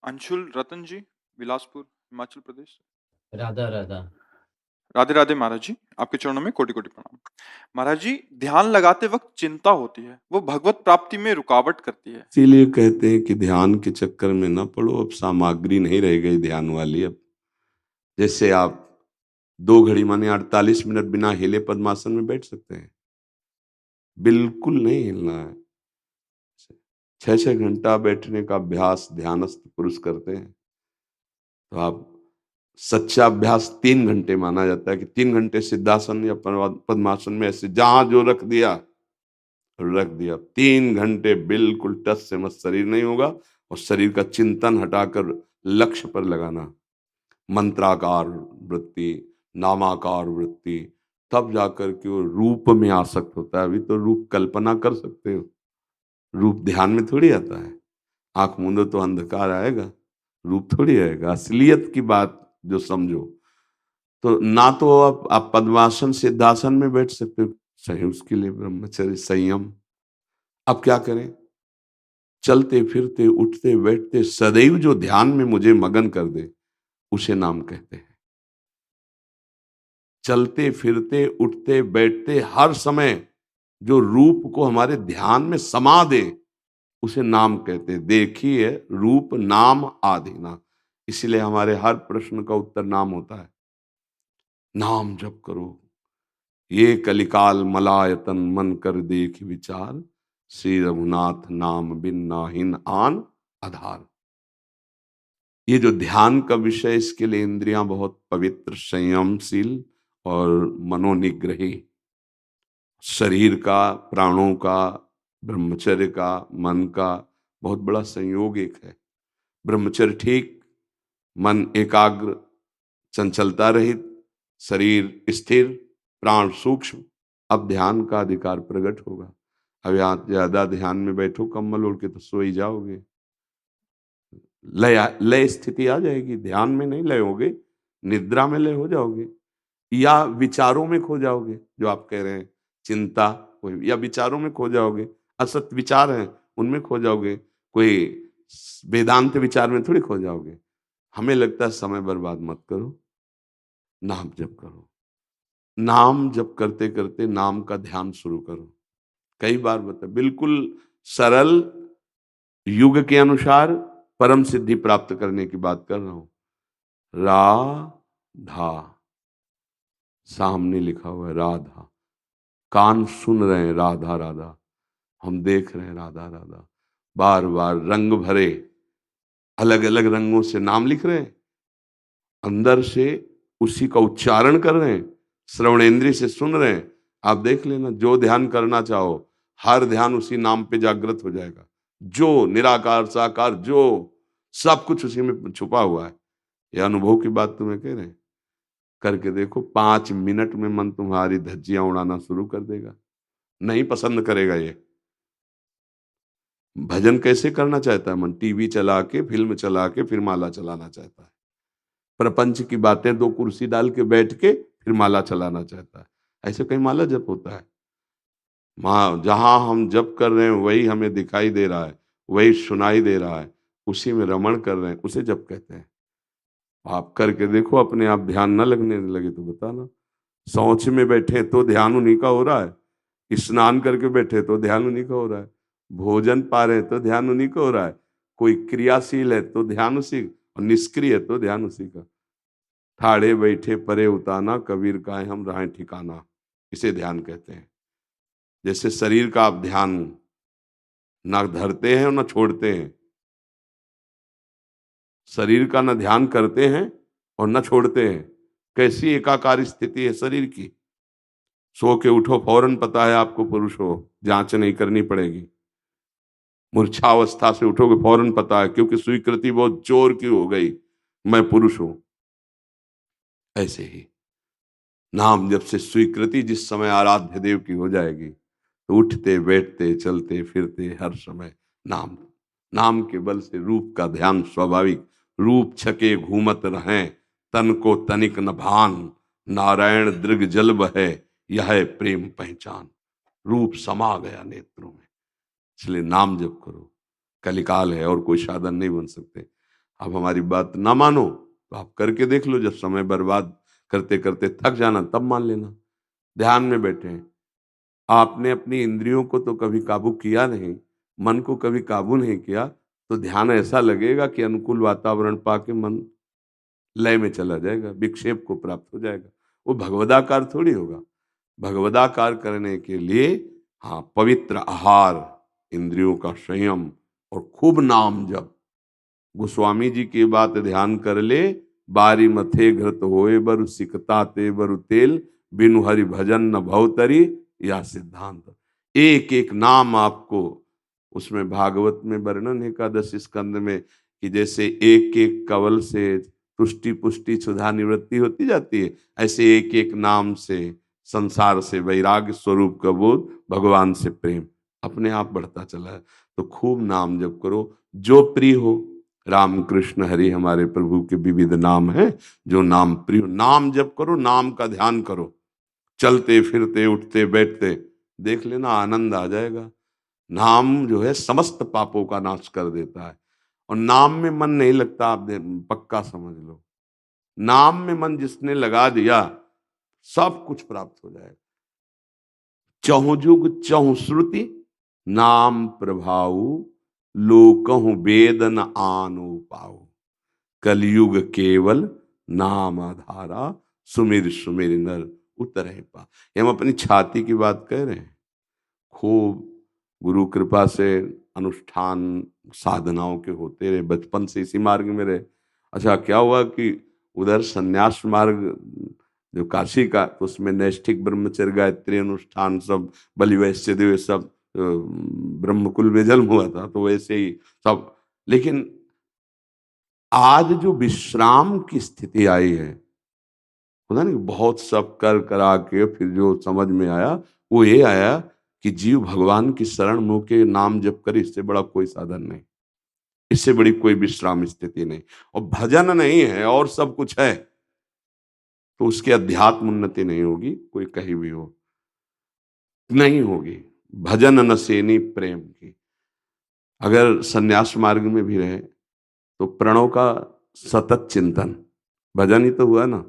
अंशुल रतन जी, बिलासपुर, हिमाचल प्रदेश। राधा राधा। राधे राधे महाराज जी, आपके चरणों में कोटि कोटि प्रणाम। महाराज जी, ध्यान लगाते वक्त चिंता होती है, वो भगवत प्राप्ति में रुकावट करती है। इसीलिए कहते हैं कि ध्यान के चक्कर में न पड़ो। अब सामग्री नहीं रह गई ध्यान वाली। अब जैसे आप 2 घड़ी माने 48 मिनट बिना हिले पद्मासन में बैठ सकते हैं? बिल्कुल नहीं हिलना है। 6-6 घंटा बैठने का अभ्यास ध्यानस्थ पुरुष करते हैं, तो आप सच्चा अभ्यास 3 घंटे माना जाता है कि 3 घंटे सिद्धासन या पद्मासन में ऐसे जहां जो रख दिया 3 घंटे बिल्कुल टच से मत, शरीर नहीं होगा, और शरीर का चिंतन हटाकर लक्ष्य पर लगाना। मंत्राकार वृत्ति, नामाकार वृत्ति, तब जाकर के वो रूप में आसक्त होता है। अभी तो रूप कल्पना कर सकते हो, रूप ध्यान में थोड़ी आता है। आंख मूंदो तो अंधकार आएगा, रूप थोड़ी आएगा। असलियत की बात जो समझो, तो ना तो आप पद्मासन सिद्धासन में बैठ सकते हो, सही, उसके लिए ब्रह्मचर्य संयम। अब क्या करें? चलते फिरते उठते बैठते सदैव जो ध्यान में मुझे मगन कर दे, उसे नाम कहते हैं। चलते फिरते उठते बैठते हर समय जो रूप को हमारे ध्यान में समा दे, उसे नाम कहते हैं। देखिए, रूप नाम आधीना, इसलिए हमारे हर प्रश्न का उत्तर नाम होता है। नाम जप करो, ये कलिकाल मलायतन मन कर देख विचार, श्री रघुनाथ नाम बिन नाहिन आन आधार। ये जो ध्यान का विषय, इसके लिए इंद्रियां बहुत पवित्र, संयमशील और मनोनिग्रही। शरीर का, प्राणों का, ब्रह्मचर्य का, मन का बहुत बड़ा संयोग एक है। ब्रह्मचर्य ठीक, मन एकाग्र, चंचलता रहित, शरीर स्थिर, प्राण सूक्ष्म। अब ध्यान का अधिकार प्रकट होगा। अब यहाँ ज्यादा ध्यान में बैठो कम्बल ओढ़ के तो सो ही जाओगे। लय स्थिति आ जाएगी। ध्यान में नहीं लय होगे, निद्रा में लय हो जाओगे, या विचारों में खो जाओगे। जो आप कह रहे हैं चिंता, या विचारों में खो जाओगे। असत विचार हैं, उनमें खो जाओगे। कोई वेदांत विचार में थोड़ी खो जाओगे। हमें लगता है समय बर्बाद मत करो, नाम जप करो। नाम जप करते करते नाम का ध्यान शुरू करो। कई बार बता, बिल्कुल सरल, युग के अनुसार परम सिद्धि प्राप्त करने की बात कर रहा हूं। राधा, सामने लिखा हुआ है राधा, कान सुन रहे हैं राधा राधा, हम देख रहे हैं राधा राधा। बार बार रंग भरे, अलग अलग रंगों से नाम लिख रहे हैं, अंदर से उसी का उच्चारण कर रहे हैं, श्रवणेन्द्रिय से सुन रहे हैं। आप देख लेना, जो ध्यान करना चाहो हर ध्यान उसी नाम पे जागृत हो जाएगा। जो निराकार साकार, जो सब कुछ उसी में छुपा हुआ है। यह अनुभव की बात तुम्हें कह रहे हैं। करके देखो, 5 मिनट में मन तुम्हारी धज्जियां उड़ाना शुरू कर देगा। नहीं पसंद करेगा ये। भजन कैसे करना चाहता है मन? टीवी चला के, फिल्म चला के, फिर माला चलाना चाहता है। प्रपंच की बातें 2 कुर्सी डाल के बैठ के फिर माला चलाना चाहता है। ऐसे कहीं माला जप होता है? माँ, जहां हम जप कर रहे हैं वही हमें दिखाई दे रहा है, वही सुनाई दे रहा है, उसी में रमण कर रहे हैं, उसे जप कहते हैं। आप करके देखो, अपने आप ध्यान न लगने लगे तो बताना। शौच में बैठे तो ध्यान उन्हीं का हो रहा है, स्नान करके बैठे तो ध्यान उन्हीं का हो रहा है, भोजन पा रहे तो ध्यान उन्हीं का हो रहा है, कोई क्रियाशील है तो ध्यान उसी, और निष्क्रिय है तो ध्यान उसी का। ठाड़े बैठे परे उताना, कबीर का है हम राहें ठिकाना, इसे ध्यान कहते हैं। जैसे शरीर का आप ध्यान ना धरते हैं और ना छोड़ते हैं, शरीर का ना ध्यान करते हैं और ना छोड़ते हैं। कैसी एकाकार स्थिति है शरीर की। सो के उठो, फौरन पता है आपको पुरुष हो, जांच नहीं करनी पड़ेगी। मूर्छावस्था से उठोगे, फौरन पता है, क्योंकि स्वीकृति बहुत जोर की हो गई, मैं पुरुष हूं। ऐसे ही नाम जब से स्वीकृति जिस समय आराध्य देव की हो जाएगी, तो उठते बैठते चलते फिरते हर समय नाम, नाम के बल से रूप का ध्यान स्वाभाविक। रूप छके घूमत रहें, तन को तनिक न भान, नारायण दृग जल बहे, यह है प्रेम पहचान। रूप समा गया नेत्रों में, इसलिए नाम जप करो। कलिकाल है और कोई साधन नहीं बन सकते। आप हमारी बात ना मानो तो आप करके देख लो, जब समय बर्बाद करते करते थक जाना तब मान लेना। ध्यान में बैठे हैं, आपने अपनी इंद्रियों को तो कभी काबू किया नहीं, मन को कभी काबू नहीं किया, तो ध्यान ऐसा लगेगा कि अनुकूल वातावरण पाके मन लय में चला जाएगा, विक्षेप को प्राप्त हो जाएगा। वो भगवदाकार थोड़ी होगा। भगवदाकार करने के लिए हाँ, पवित्र आहार, इंद्रियों का संयम और खूब नाम जप। गोस्वामी जी की बात ध्यान कर ले, बारी मथे घृत होए बरु सिकता ते बरु तेल, बिनु हरि भजन न भवतरी, या सिद्धांत। एक एक नाम आपको, उसमें भागवत में वर्णन है एकादश स्कंद में कि जैसे एक एक कवल से तुष्टि पुष्टि सुधा निवृत्ति होती जाती है, ऐसे एक एक नाम से संसार से वैराग्य, स्वरूप का बोध, भगवान से प्रेम अपने आप बढ़ता चला है। तो खूब नाम जप करो, जो प्रिय हो। राम कृष्ण हरि हमारे प्रभु के विविध नाम हैं, जो नाम प्रिय, नाम जप करो, नाम का ध्यान करो, चलते फिरते उठते बैठते, देख लेना आनंद आ जाएगा। नाम जो है समस्त पापों का नाश कर देता है। और नाम में मन नहीं लगता, आप पक्का समझ लो, नाम में मन जिसने लगा दिया सब कुछ प्राप्त हो जाएगा। चहु जुग चहु श्रुति, नाम प्रभाऊ, लोकहु वेद न आनो पाऊ, कलयुग केवल नाम आधारा, सुमिर सुमिर नर उतरहि पा। ये हम अपनी छाती की बात कह रहे हैं। खूब गुरु कृपा से अनुष्ठान साधनाओं के होते रहे, बचपन से इसी मार्ग में रहे। अच्छा, क्या हुआ कि उधर संन्यास मार्ग जो काशी का, तो उसमें नैष्ठिक ब्रह्मचर्य गायत्री अनुष्ठान सब, बलि वैश्य देव सब ब्रह्मकुल में जन्म हुआ था, तो वैसे ही सब। लेकिन आज जो विश्राम की स्थिति आई है, पता नहीं बहुत सब कर करा के फिर जो समझ में आया वो ये आया कि जीव भगवान की शरण मुँह के नाम जप करे, इससे बड़ा कोई साधन नहीं, इससे बड़ी कोई विश्राम स्थिति नहीं। और भजन नहीं है और सब कुछ है, तो उसकी अध्यात्म उन्नति नहीं होगी, कोई कहीं भी हो, नहीं होगी। भजन न सेनी प्रेम की। अगर सन्यास मार्ग में भी रहे तो प्रणव का सतत चिंतन, भजन ही तो हुआ ना।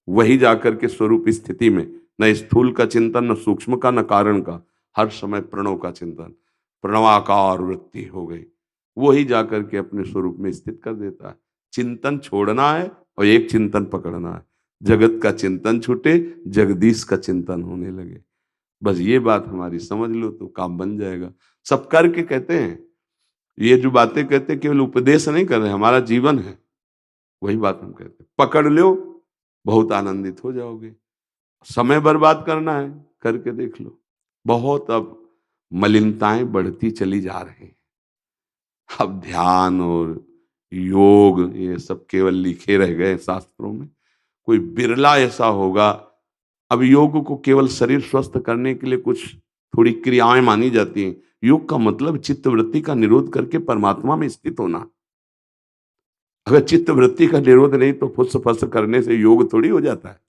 वही जाकर के स्वरूप स्थिति में न स्थूल का चिंतन, न सूक्ष्म का, न कारण का, हर समय प्रणव का चिंतन, प्रणवाकार वृत्ति हो गई, वही जाकर के अपने स्वरूप में स्थित कर देता है। चिंतन छोड़ना है और एक चिंतन पकड़ना है, जगत का चिंतन छूटे, जगदीश का चिंतन होने लगे। बस ये बात हमारी समझ लो तो काम बन जाएगा। सब करके कहते हैं, ये जो बातें कहते हैं केवल उपदेश नहीं कर रहे, हमारा जीवन है, वही बात हम कहते हैं। पकड़ लो, बहुत आनंदित हो जाओगे। समय बर्बाद करना है, करके देख लो। बहुत अब मलिनताएं बढ़ती चली जा रही हैं। अब ध्यान और योग ये सब केवल लिखे रह गए शास्त्रों में, कोई बिरला ऐसा होगा। अब योग को केवल शरीर स्वस्थ करने के लिए कुछ थोड़ी क्रियाएं मानी जाती हैं। योग का मतलब चित्त वृत्ति का निरोध करके परमात्मा में स्थित होना। अगर चित्त वृत्ति का निरोध नहीं तो फुस फस करने से योग थोड़ी हो जाता है।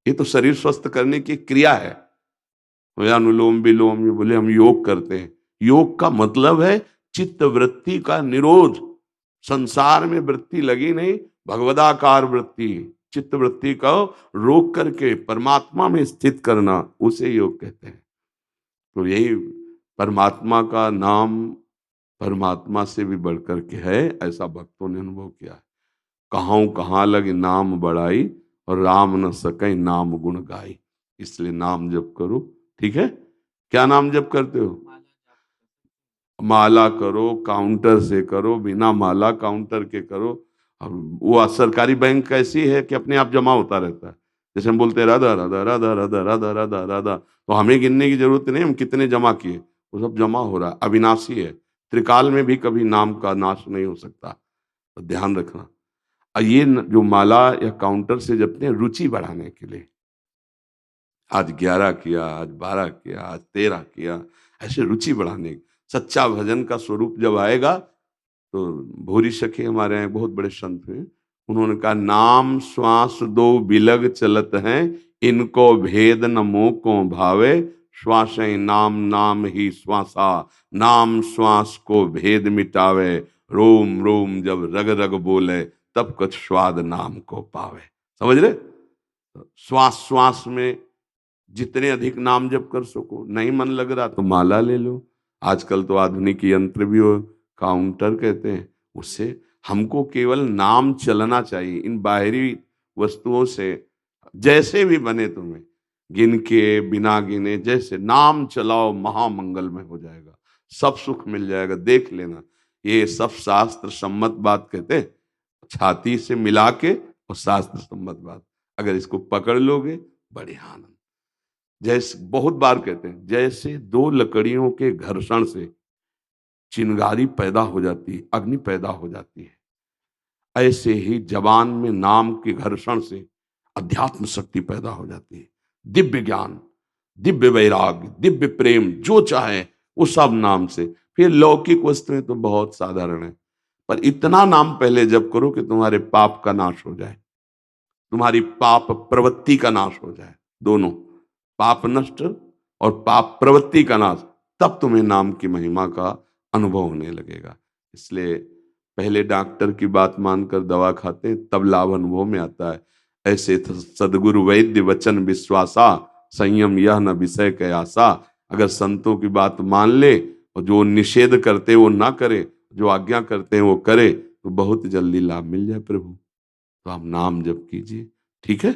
ये तो शरीर स्वस्थ करने की क्रिया है। अनुलोम विलोम ये बोले हम योग करते हैं, योग का मतलब है चित्त वृत्ति का निरोध। संसार में वृत्ति लगी नहीं, भगवदाकार वृत्ति, चित्त वृत्ति को रोक करके परमात्मा में स्थित करना, उसे योग कहते हैं। तो यही परमात्मा का नाम परमात्मा से भी बढ़कर के है, ऐसा भक्तों ने अनुभव किया है। कहाँ कहाँ लगे नाम बढ़ाई, और राम न सके नाम गुण गाई। इसलिए नाम जप करो, ठीक है। क्या नाम जप करते हो? माला करो, काउंटर से करो, बिना माला काउंटर के करो। अब वो सरकारी बैंक कैसी है कि अपने आप जमा होता रहता है। जैसे हम बोलते हैं राधा राधा राधा राधा राधा राधा राधा, तो हमें गिनने की जरूरत नहीं हम कितने जमा किए, वो सब जमा हो रहा है, अविनाशी है। त्रिकाल में भी कभी नाम का नाश नहीं हो सकता, तो ध्यान रखना। ये जो माला या काउंटर से जपते हैं रुचि बढ़ाने के लिए, आज 11 किया, आज 12 किया, आज 13 किया, ऐसे रुचि बढ़ाने। सच्चा भजन का स्वरूप जब आएगा तो भूरी सखी हमारे यहाँ बहुत बड़े संत हैं, उन्होंने कहा नाम श्वास दो बिलग चलत हैं, इनको भेद न मोह को भावे, श्वास नाम नाम ही श्वासा, नाम श्वास को भेद मिटावे, रोम रोम जब रग रग बोले, तब कुछ स्वाद नाम को पावे। समझ रहे? श्वास श्वास में जितने अधिक नाम जप कर सको। नहीं मन लग रहा तो माला ले लो। आजकल तो आधुनिक यंत्र भी हो, काउंटर कहते हैं, उससे हमको केवल नाम चलना चाहिए। इन बाहरी वस्तुओं से जैसे भी बने तुम्हें, गिन के बिना गिने, जैसे नाम चलाओ महामंगल में हो जाएगा, सब सुख मिल जाएगा। देख लेना, ये सब शास्त्र सम्मत बात कहते हैं, छाती से मिला के, और शास्त्र सम्मत बात, अगर इसको पकड़ लोगे बड़े आनंद। जैसे बहुत बार कहते हैं, जैसे दो लकड़ियों के घर्षण से चिंगारी पैदा हो जाती है, अग्नि पैदा हो जाती है, ऐसे ही जबान में नाम के घर्षण से अध्यात्म शक्ति पैदा हो जाती है। दिव्य ज्ञान, दिव्य वैराग्य, दिव्य प्रेम, जो चाहे वो सब नाम से। फिर लौकिक वस्तुएं तो बहुत साधारण है, पर इतना नाम पहले जप करो कि तुम्हारे पाप का नाश हो जाए, तुम्हारी पाप प्रवृत्ति का नाश हो जाए, दोनों, पाप नष्ट और पाप प्रवृत्ति का नाश। तब तुम्हें नाम की महिमा का अनुभव होने लगेगा। इसलिए पहले डॉक्टर की बात मानकर दवा खाते, तब लाभ अनुभव में आता है। ऐसे सदगुरु वैद्य वचन विश्वासा, संयम यह न विषय के आशा। अगर संतों की बात मान ले और जो निषेध करते वो ना करे, जो आज्ञा करते हैं वो करे, तो बहुत जल्दी लाभ मिल जाए प्रभु। तो आप नाम जप कीजिए, ठीक है।